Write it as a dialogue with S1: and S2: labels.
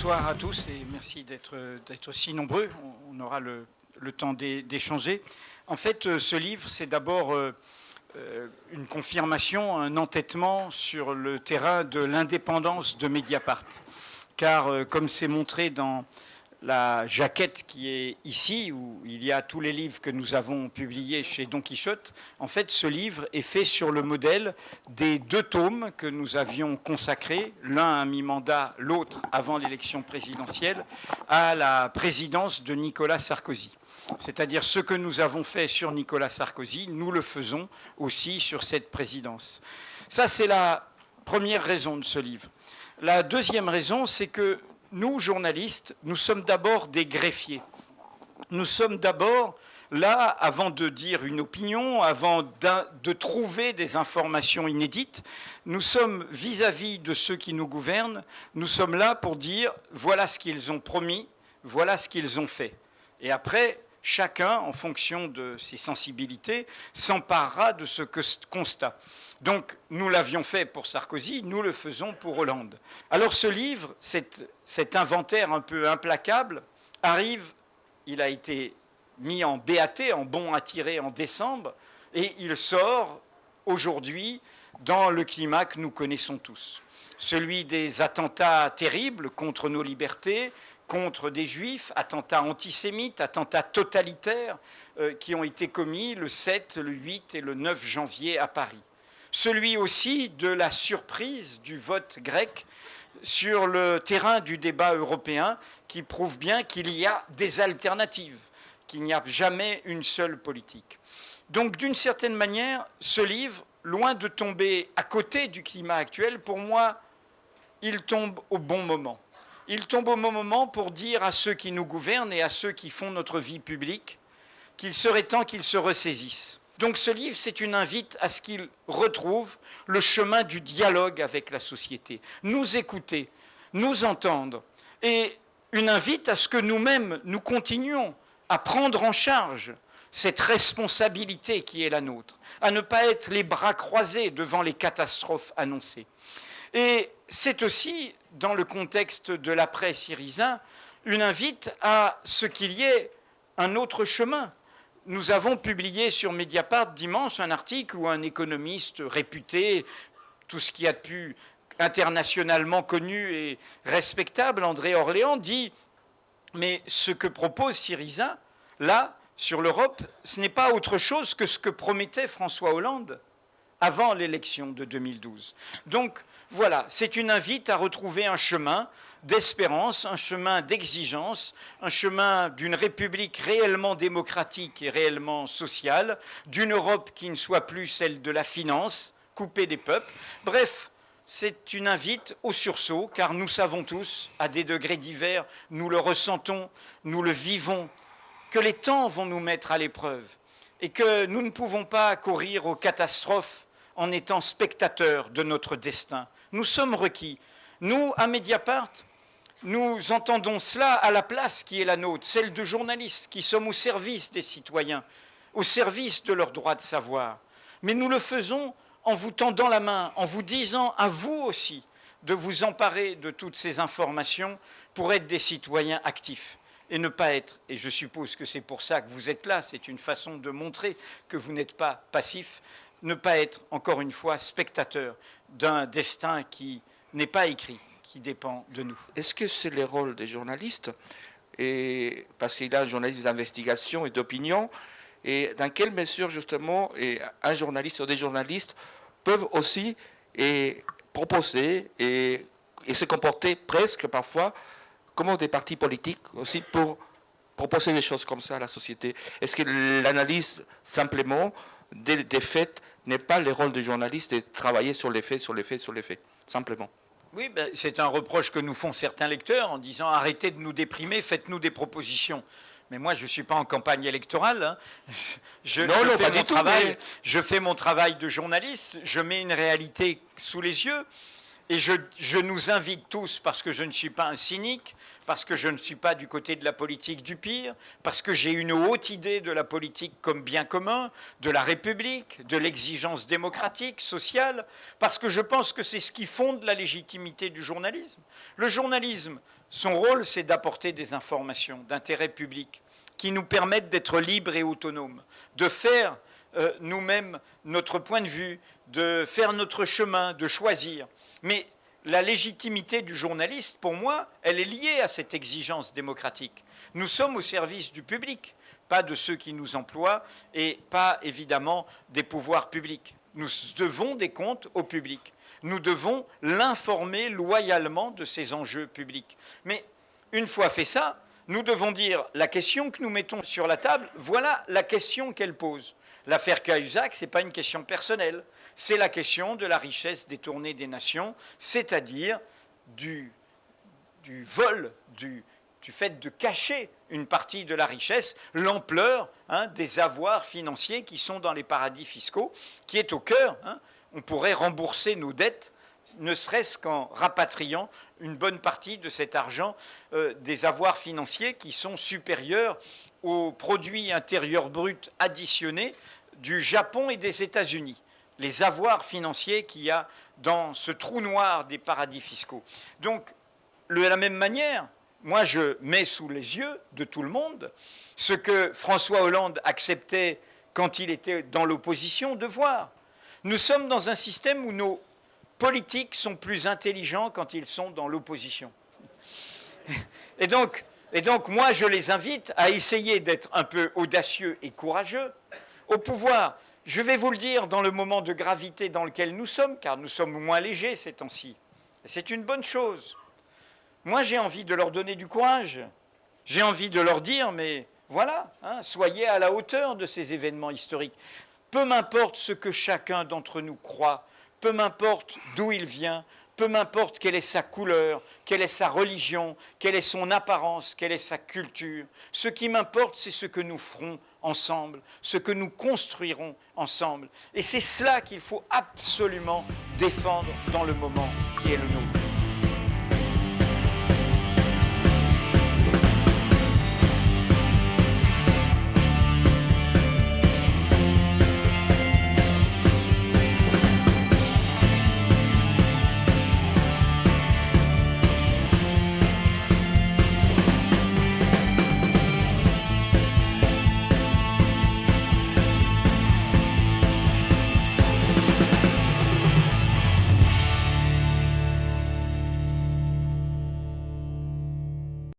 S1: Bonsoir à tous et merci d'être si nombreux. On aura le temps d'échanger. En fait, ce livre, c'est d'abord une confirmation, un entêtement sur le terrain de l'indépendance de Mediapart. Car, comme c'est montré dans la jaquette qui est ici, où il y a tous les livres que nous avons publiés chez Don Quichotte, en fait, ce livre est fait sur le modèle des 2 tomes que nous avions consacrés, l'un à mi-mandat, l'autre avant l'élection présidentielle, à la présidence de Nicolas Sarkozy. C'est-à-dire ce que nous avons fait sur Nicolas Sarkozy, nous le faisons aussi sur cette présidence. Ça, c'est la première raison de ce livre. La deuxième raison, c'est que nous, journalistes, nous sommes d'abord des greffiers. Nous sommes d'abord là, avant de dire une opinion, avant de trouver des informations inédites, nous sommes vis-à-vis de ceux qui nous gouvernent, nous sommes là pour dire voilà ce qu'ils ont promis, voilà ce qu'ils ont fait. Et après, chacun, en fonction de ses sensibilités, s'emparera de ce constat. Donc, nous l'avions fait pour Sarkozy, nous le faisons pour Hollande. Alors, ce livre, cet inventaire un peu implacable, arrive, il a été mis en BAT, en bon à tirer en décembre, et il sort aujourd'hui dans le climat que nous connaissons tous. Celui des attentats terribles contre nos libertés, contre des juifs, attentats antisémites, attentats totalitaires qui ont été commis le 7, le 8 et le 9 janvier à Paris. Celui aussi de la surprise du vote grec sur le terrain du débat européen qui prouve bien qu'il y a des alternatives, qu'il n'y a jamais une seule politique. Donc d'une certaine manière, ce livre, loin de tomber à côté du climat actuel, pour moi, il tombe au bon moment. Il tombe au bon moment pour dire à ceux qui nous gouvernent et à ceux qui font notre vie publique qu'il serait temps qu'ils se ressaisissent. Donc ce livre, c'est une invite à ce qu'ils retrouvent le chemin du dialogue avec la société, nous écouter, nous entendre, et une invite à ce que nous-mêmes, nous continuions à prendre en charge cette responsabilité qui est la nôtre, à ne pas être les bras croisés devant les catastrophes annoncées. Et c'est aussi, dans le contexte de l'après-syrizain, une invite à ce qu'il y ait un autre chemin. Nous avons publié sur Mediapart dimanche un article où un économiste réputé, tout ce qui a de plus internationalement connu et respectable, André Orléans, dit « Mais ce que propose Syriza, là, sur l'Europe, ce n'est pas autre chose que ce que promettait François Hollande avant l'élection de 2012. » Donc voilà, c'est une invite à retrouver un chemin d'espérance, un chemin d'exigence, un chemin d'une République réellement démocratique et réellement sociale, d'une Europe qui ne soit plus celle de la finance, coupée des peuples. Bref, c'est une invite au sursaut, car nous savons tous, à des degrés divers, nous le ressentons, nous le vivons, que les temps vont nous mettre à l'épreuve et que nous ne pouvons pas courir aux catastrophes en étant spectateurs de notre destin. Nous sommes requis. Nous, à Mediapart, nous entendons cela à la place qui est la nôtre, celle de journalistes qui sommes au service des citoyens, au service de leur droit de savoir. Mais nous le faisons en vous tendant la main, en vous disant à vous aussi de vous emparer de toutes ces informations pour être des citoyens actifs et ne pas être, et je suppose que c'est pour ça que vous êtes là, c'est une façon de montrer que vous n'êtes pas passif, ne pas être, encore une fois, spectateur d'un destin qui n'est pas écrit, qui dépend de nous.
S2: Est-ce que c'est le rôle des journalistes, et, parce qu'il y a un journaliste d'investigation et d'opinion, et dans quelle mesure, justement, un journaliste ou des journalistes peuvent aussi proposer et se comporter presque parfois comme des partis politiques aussi pour proposer des choses comme ça à la société? Est-ce que l'analyse simplement des faits n'est pas le rôle du journaliste de travailler sur les faits, simplement?
S1: Oui, ben, c'est un reproche que nous font certains lecteurs en disant arrêtez de nous déprimer, faites-nous des propositions. Mais moi, je ne suis pas en campagne électorale. Hein. Je fais mon travail de journaliste, je mets une réalité sous les yeux. Et je nous invite tous, parce que je ne suis pas un cynique, parce que je ne suis pas du côté de la politique du pire, parce que j'ai une haute idée de la politique comme bien commun, de la République, de l'exigence démocratique, sociale, parce que je pense que c'est ce qui fonde la légitimité du journalisme. Le journalisme, son rôle, c'est d'apporter des informations d'intérêt public qui nous permettent d'être libres et autonomes, de faire nous-mêmes notre point de vue, de faire notre chemin, de choisir. Mais la légitimité du journaliste, pour moi, elle est liée à cette exigence démocratique. Nous sommes au service du public, pas de ceux qui nous emploient et pas évidemment des pouvoirs publics. Nous devons des comptes au public. Nous devons l'informer loyalement de ces enjeux publics. Mais une fois fait ça, nous devons dire la question que nous mettons sur la table, voilà la question qu'elle pose. L'affaire Cahuzac, ce n'est pas une question personnelle, c'est la question de la richesse détournée des nations, c'est-à-dire du vol, du fait de cacher une partie de la richesse, l'ampleur des avoirs financiers qui sont dans les paradis fiscaux, qui est au cœur. On pourrait rembourser nos dettes, ne serait-ce qu'en rapatriant une bonne partie de cet argent des avoirs financiers qui sont supérieurs au produit intérieur brut additionné du Japon et des États-Unis. Les avoirs financiers qu'il y a dans ce trou noir des paradis fiscaux. Donc, de la même manière, moi je mets sous les yeux de tout le monde ce que François Hollande acceptait quand il était dans l'opposition de voir. Nous sommes dans un système où nos politiques sont plus intelligents quand ils sont dans l'opposition. Et donc, moi, je les invite à essayer d'être un peu audacieux et courageux. Au pouvoir, je vais vous le dire, dans le moment de gravité dans lequel nous sommes, car nous sommes moins légers ces temps-ci, c'est une bonne chose. Moi, j'ai envie de leur donner du courage. J'ai envie de leur dire, mais voilà, soyez à la hauteur de ces événements historiques. Peu m'importe ce que chacun d'entre nous croit, peu m'importe d'où il vient, peu m'importe quelle est sa couleur, quelle est sa religion, quelle est son apparence, quelle est sa culture. Ce qui m'importe, c'est ce que nous ferons ensemble, ce que nous construirons ensemble. Et c'est cela qu'il faut absolument défendre dans le moment qui est le nôtre.